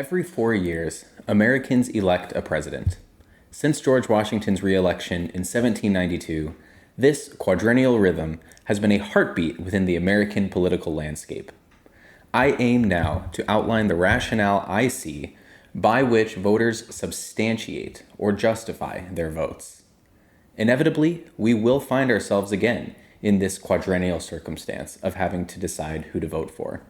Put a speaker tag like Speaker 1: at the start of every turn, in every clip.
Speaker 1: Every 4 years, Americans elect a president. Since George Washington's re-election in 1792, this quadrennial rhythm has been a heartbeat within the American political landscape. I aim now to outline the rationale I see by which voters substantiate or justify their votes. Inevitably, we will find ourselves again in this quadrennial circumstance of having to decide who to vote for.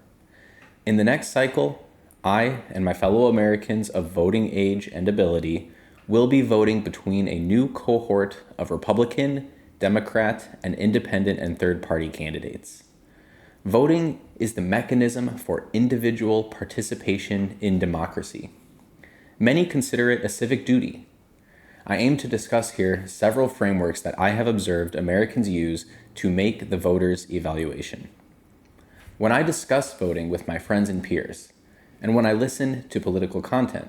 Speaker 1: In the next cycle, I and my fellow Americans of voting age and ability will be voting between a new cohort of Republican, Democrat, and independent and third-party candidates. Voting is the mechanism for individual participation in democracy. Many consider it a civic duty. I aim to discuss here several frameworks that I have observed Americans use to make the voters' evaluation. When I discuss voting with my friends and peers, and when I listen to political content,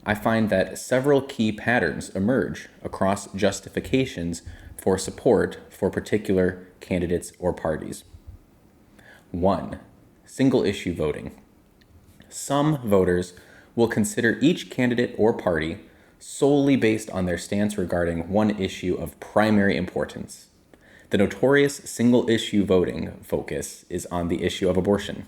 Speaker 1: I find that several key patterns emerge across justifications for support for particular candidates or parties. 1. Single-issue voting. Some voters will consider each candidate or party solely based on their stance regarding one issue of primary importance. The notorious single-issue voting focus is on the issue of abortion.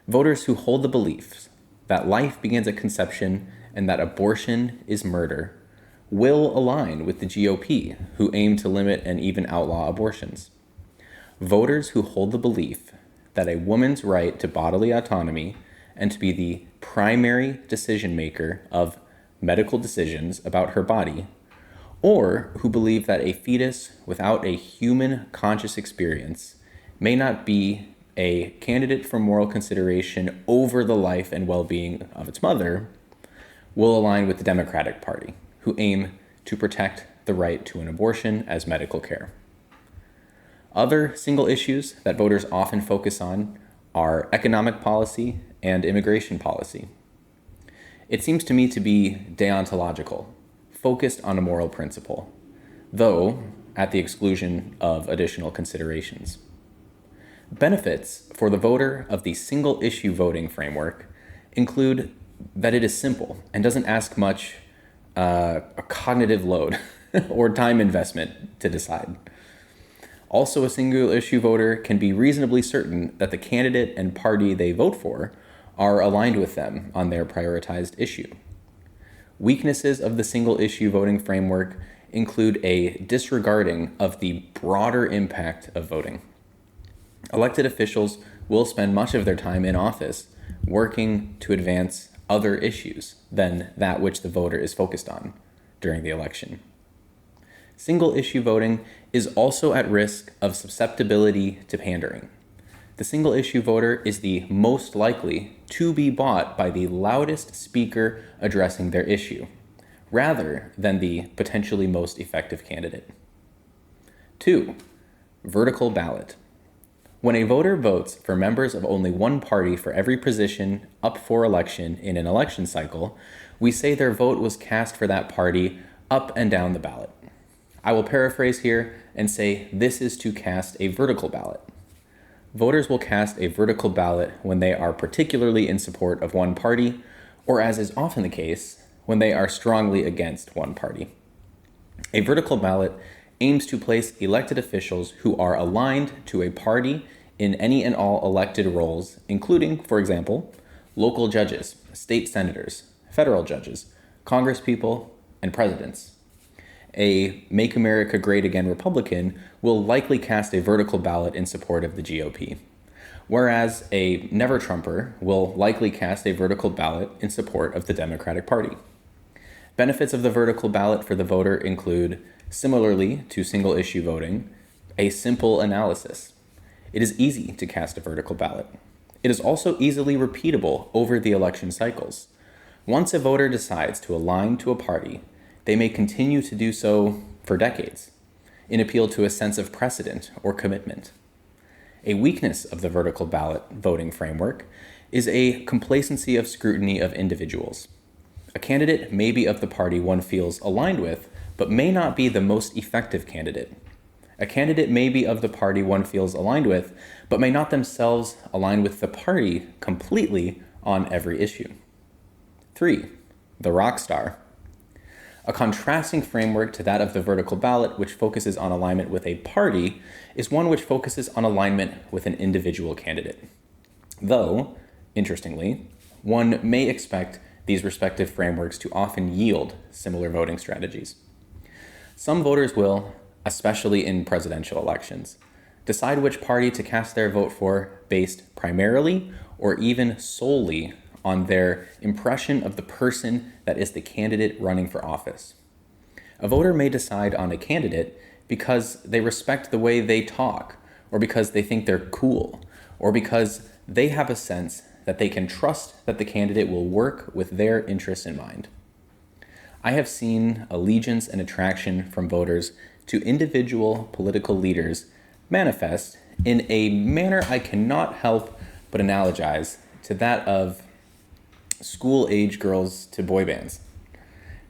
Speaker 1: Voters who hold the beliefs that life begins at conception and that abortion is murder will align with the GOP, who aim to limit and even outlaw abortions. Voters who hold the belief that a woman's right to bodily autonomy and to be the primary decision maker of medical decisions about her body, or who believe that a fetus without a human conscious experience may not be a candidate for moral consideration over the life and well-being of its mother, will align with the Democratic Party, who aim to protect the right to an abortion as medical care. Other single issues that voters often focus on are economic policy and immigration policy. It seems to me to be deontological, focused on a moral principle, though at the exclusion of additional considerations. Benefits for the voter of the single-issue voting framework include that it is simple and doesn't ask much a cognitive load or time investment to decide. Also, a single-issue voter can be reasonably certain that the candidate and party they vote for are aligned with them on their prioritized issue. Weaknesses of the single-issue voting framework include a disregarding of the broader impact of voting. Elected officials will spend much of their time in office working to advance other issues than that which the voter is focused on during the election. Single-issue voting is also at risk of susceptibility to pandering. The single-issue voter is the most likely to be bought by the loudest speaker addressing their issue, rather than the potentially most effective candidate. 2. Vertical ballot. When a voter votes for members of only one party for every position up for election in an election cycle, we say their vote was cast for that party up and down the ballot. I will paraphrase here and say this is to cast a vertical ballot. Voters will cast a vertical ballot when they are particularly in support of one party, or as is often the case, when they are strongly against one party. A vertical ballot aims to place elected officials who are aligned to a party in any and all elected roles, including, for example, local judges, state senators, federal judges, congresspeople, and presidents. A Make America Great Again Republican will likely cast a vertical ballot in support of the GOP, whereas a Never Trumper will likely cast a vertical ballot in support of the Democratic Party. Benefits of the vertical ballot for the voter include, similarly to single-issue voting, a simple analysis. It is easy to cast a vertical ballot. It is also easily repeatable over the election cycles. Once a voter decides to align to a party, they may continue to do so for decades, in appeal to a sense of precedent or commitment. A weakness of the vertical ballot voting framework is a complacency of scrutiny of individuals. A candidate may be of the party one feels aligned with, but may not be the most effective candidate. A candidate may be of the party one feels aligned with, but may not themselves align with the party completely on every issue. 3. The rock star. A contrasting framework to that of the vertical ballot, which focuses on alignment with a party, is one which focuses on alignment with an individual candidate. Though, interestingly, one may expect these respective frameworks to often yield similar voting strategies. Some voters will, especially in presidential elections, decide which party to cast their vote for based primarily or even solely on their impression of the person that is the candidate running for office. A voter may decide on a candidate because they respect the way they talk, or because they think they're cool, or because they have a sense that they can trust that the candidate will work with their interests in mind. I have seen allegiance and attraction from voters to individual political leaders manifest in a manner I cannot help but analogize to that of school-age girls to boy bands.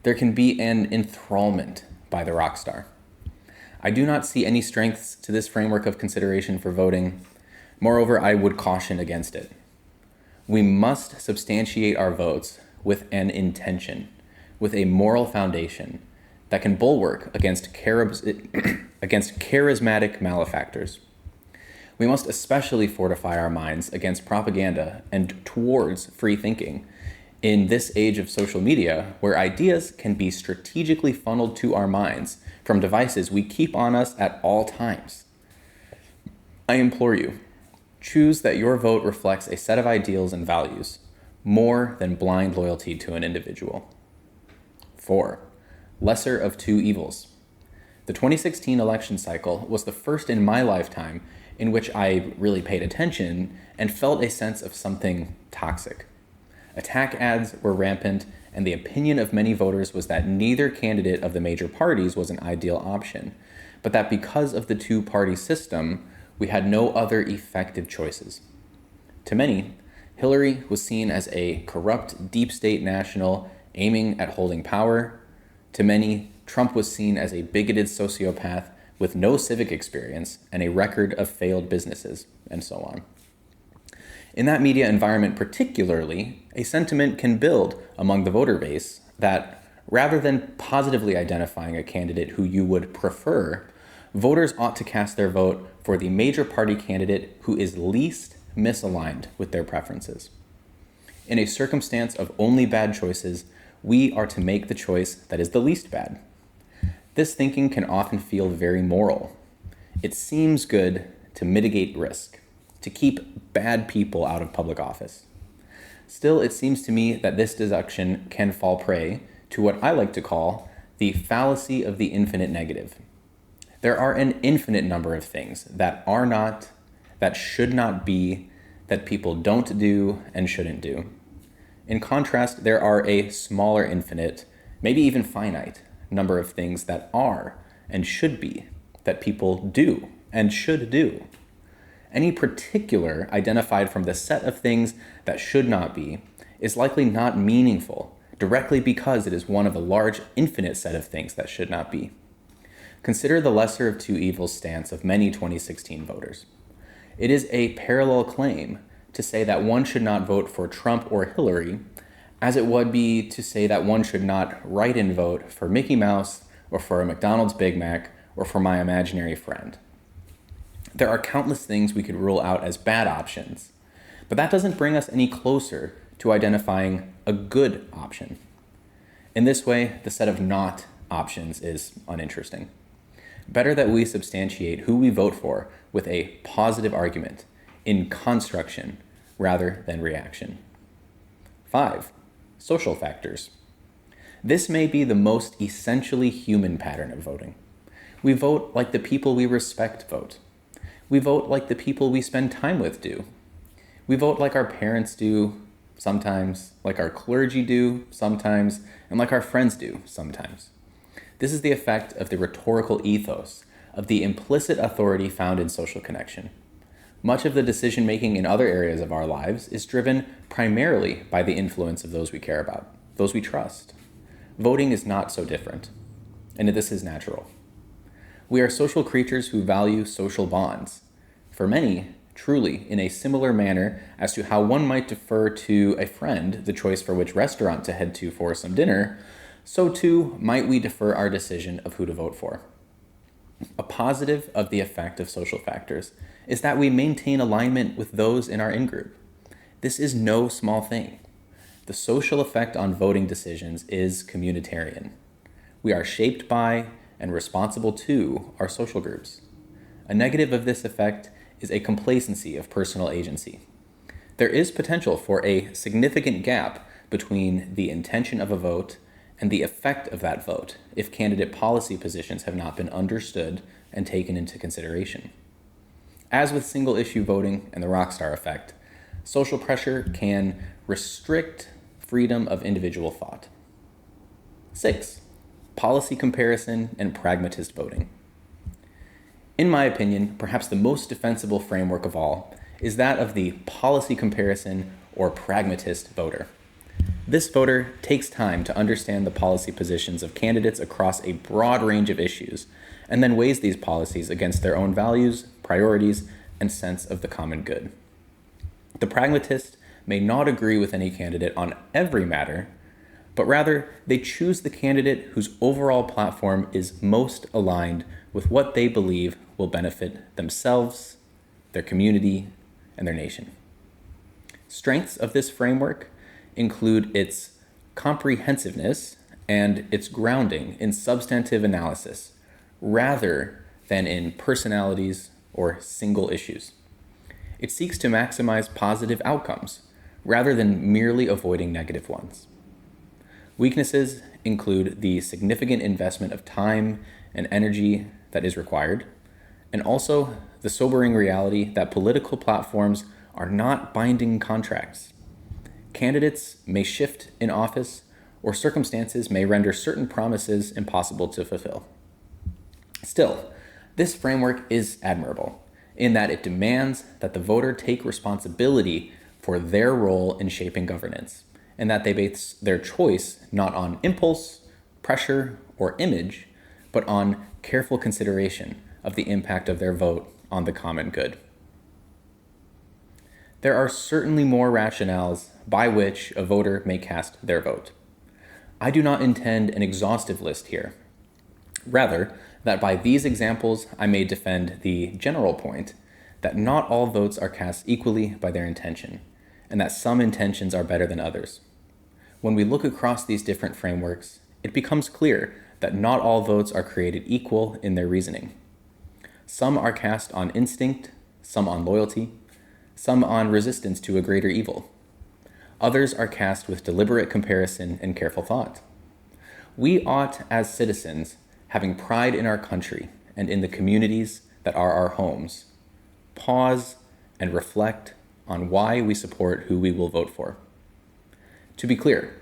Speaker 1: There can be an enthrallment by the rock star. I do not see any strengths to this framework of consideration for voting. Moreover, I would caution against it. We must substantiate our votes with an intention, with a moral foundation that can bulwark against charismatic malefactors. We must especially fortify our minds against propaganda and towards free thinking in this age of social media, where ideas can be strategically funneled to our minds from devices we keep on us at all times. I implore you, choose that your vote reflects a set of ideals and values, more than blind loyalty to an individual. 4. Lesser of two evils. The 2016 election cycle was the first in my lifetime in which I really paid attention and felt a sense of something toxic. Attack ads were rampant, and the opinion of many voters was that neither candidate of the major parties was an ideal option, but that because of the two-party system, we had no other effective choices. To many, Hillary was seen as a corrupt deep state national aiming at holding power. To many, Trump was seen as a bigoted sociopath with no civic experience and a record of failed businesses, and so on. In that media environment particularly, a sentiment can build among the voter base that rather than positively identifying a candidate who you would prefer, voters ought to cast their vote for the major party candidate who is least misaligned with their preferences. In a circumstance of only bad choices, we are to make the choice that is the least bad. This thinking can often feel very moral. It seems good to mitigate risk, to keep bad people out of public office. Still, it seems to me that this deduction can fall prey to what I like to call the fallacy of the infinite negative. There are an infinite number of things that are not, that should not be, that people don't do and shouldn't do. In contrast, there are a smaller infinite, maybe even finite, number of things that are and should be, that people do and should do. Any particular identified from the set of things that should not be is likely not meaningful, directly because it is one of a large infinite set of things that should not be. Consider the lesser of two evils stance of many 2016 voters. It is a parallel claim to say that one should not vote for Trump or Hillary, as it would be to say that one should not write-in vote for Mickey Mouse or for a McDonald's Big Mac or for my imaginary friend. There are countless things we could rule out as bad options, but that doesn't bring us any closer to identifying a good option. In this way, the set of not options is uninteresting. Better that we substantiate who we vote for with a positive argument in construction rather than reaction. 5. Social factors. This may be the most essentially human pattern of voting. We vote like the people we respect vote. We vote like the people we spend time with do. We vote like our parents do sometimes, like our clergy do sometimes, and like our friends do sometimes. This is the effect of the rhetorical ethos, of the implicit authority found in social connection. Much of the decision-making in other areas of our lives is driven primarily by the influence of those we care about, those we trust. Voting is not so different, and this is natural. We are social creatures who value social bonds. For many, Truly, in a similar manner as to how one might defer to a friend the choice for which restaurant to head to for some dinner, so too might we defer our decision of who to vote for. A positive of the effect of social factors is that we maintain alignment with those in our in-group. This is no small thing. The social effect on voting decisions is communitarian. We are shaped by and responsible to our social groups. A negative of this effect is a complacency of personal agency. There is potential for a significant gap between the intention of a vote and the effect of that vote if candidate policy positions have not been understood and taken into consideration. As with single-issue voting and the rockstar effect, social pressure can restrict freedom of individual thought. 6. Policy comparison and pragmatist voting. In my opinion, perhaps the most defensible framework of all is that of the policy comparison or pragmatist voter. This voter takes time to understand the policy positions of candidates across a broad range of issues, and then weighs these policies against their own values, priorities, and sense of the common good. The pragmatist may not agree with any candidate on every matter, but rather they choose the candidate whose overall platform is most aligned with what they believe will benefit themselves, their community, and their nation. Strengths of this framework include its comprehensiveness and its grounding in substantive analysis, rather than in personalities or single issues. It seeks to maximize positive outcomes, rather than merely avoiding negative ones. Weaknesses include the significant investment of time and energy that is required, and also the sobering reality that political platforms are not binding contracts. Candidates may shift in office, or circumstances may render certain promises impossible to fulfill. Still, this framework is admirable in that it demands that the voter take responsibility for their role in shaping governance, and that they base their choice not on impulse, pressure, or image, but on careful consideration of the impact of their vote on the common good. There are certainly more rationales by which a voter may cast their vote. I do not intend an exhaustive list here. Rather, that by these examples I may defend the general point that not all votes are cast equally by their intention, and that some intentions are better than others. When we look across these different frameworks, it becomes clear that not all votes are created equal in their reasoning. Some are cast on instinct, some on loyalty, some on resistance to a greater evil. Others are cast with deliberate comparison and careful thought. We ought, as citizens, having pride in our country and in the communities that are our homes, pause and reflect on why we support who we will vote for. To be clear,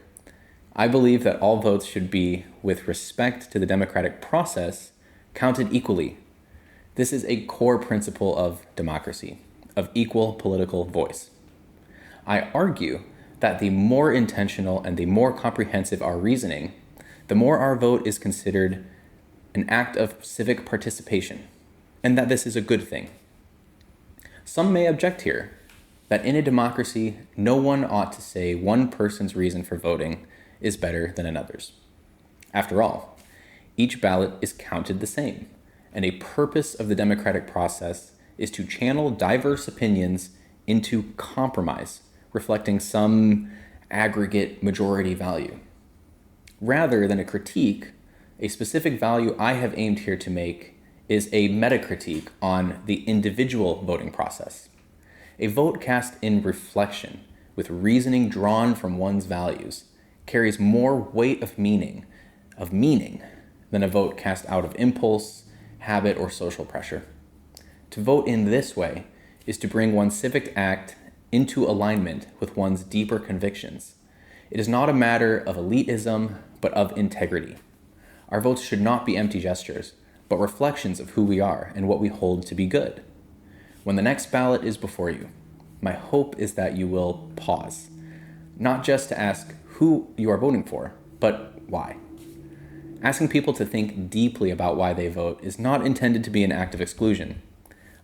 Speaker 1: I believe that all votes should be, with respect to the democratic process, counted equally. This is a core principle of democracy, of equal political voice. I argue that the more intentional and the more comprehensive our reasoning, the more our vote is considered an act of civic participation, and that this is a good thing. Some may object here that in a democracy, no one ought to say one person's reason for voting is better than another's. After all, each ballot is counted the same, and a purpose of the democratic process is to channel diverse opinions into compromise, reflecting some aggregate majority value. Rather than a critique, a specific value I have aimed here to make is a meta-critique on the individual voting process. A vote cast in reflection, with reasoning drawn from one's values, carries more weight of meaning than a vote cast out of impulse, habit, or social pressure. To vote in this way is to bring one's civic act into alignment with one's deeper convictions. It is not a matter of elitism, but of integrity. Our votes should not be empty gestures, but reflections of who we are and what we hold to be good. When the next ballot is before you, my hope is that you will pause, not just to ask who you are voting for, but why. Asking people to think deeply about why they vote is not intended to be an act of exclusion.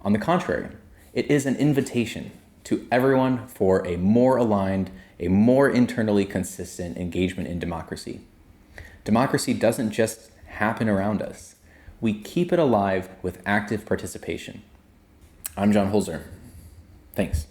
Speaker 1: On the contrary, It is an invitation to everyone for a more aligned, a more internally consistent engagement in democracy. Democracy doesn't just happen around us. We keep it alive with active participation. I'm John Hoelzer. Thanks.